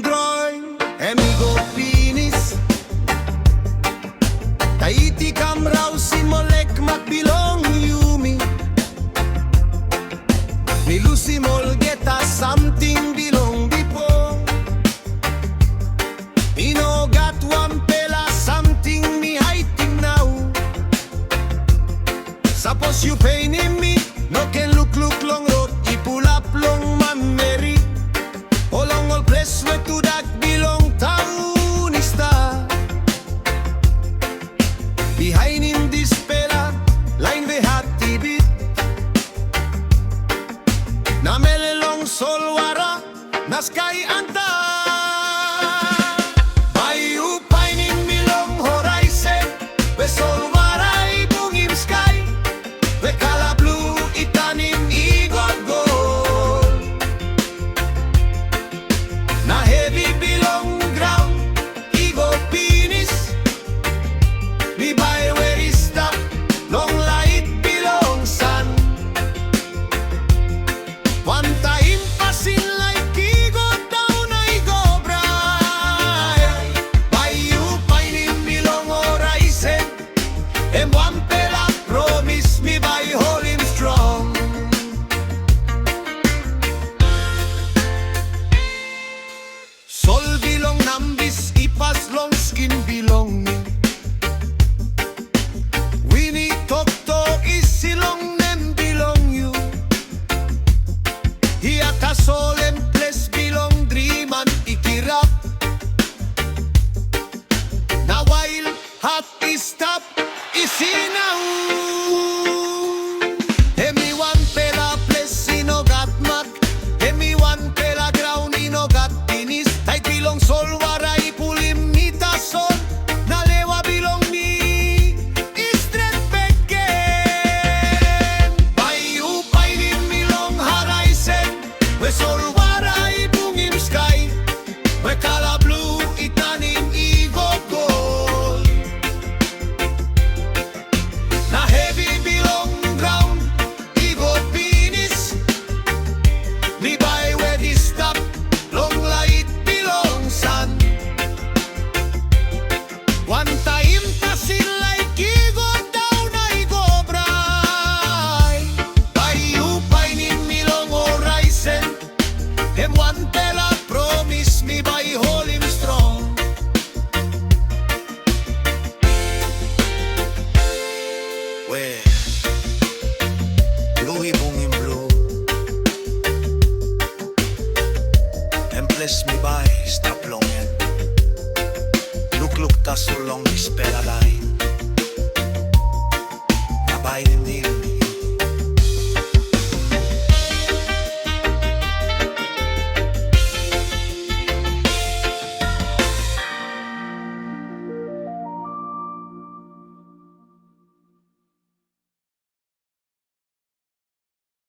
drawing, and me go penis. Tahiti kam raw si molek magbilong yumi. Mi lusi mol geta something bilong before. Me no got one pela something me hiding now. Suppose you painim me, no can look long road, I pull up long man Mary. Olong all place where to that belong town is star. Behind him this pela, line we hat tibit. Na melelong solwara, na sky anta. Bayu Painim milong Horaisen, we solwara ibungim sky. We kala blue itanim igod gold. Na heavy bilong ground, igo penis. Mi bay where is stop, long light bilong sun. One time passing like igo down, I go bright. Bayu Painim bilong Horaisen, and one pela promise me by hold him strong. Sol bilong nambis, ipas long skin bilong me. Winnie Tokto is silong nem bilong you. Hiata sol and place bilong dream and ikirap. Na while hot is stop, is inaw. Hemi one pela place inogat mat. Hemi one pela ground inogat pinis. Tay bilong sol waray pulim nita sol. Nalewa bilong ni istret peken. Bayu Painim milong Horaisen, we sol waray bungim sky. We kala blue itanim igo gold. Na heavy bilong ground, igo penis. Mi bay where he stop, long light bilong sun. One time passing like igo down, I go bright. Bayu Painim milong Horaisen, and one pela promise me by hold him strong. Where blue ibong in blue, and bless me by stop long yan. Look ta so long espera la.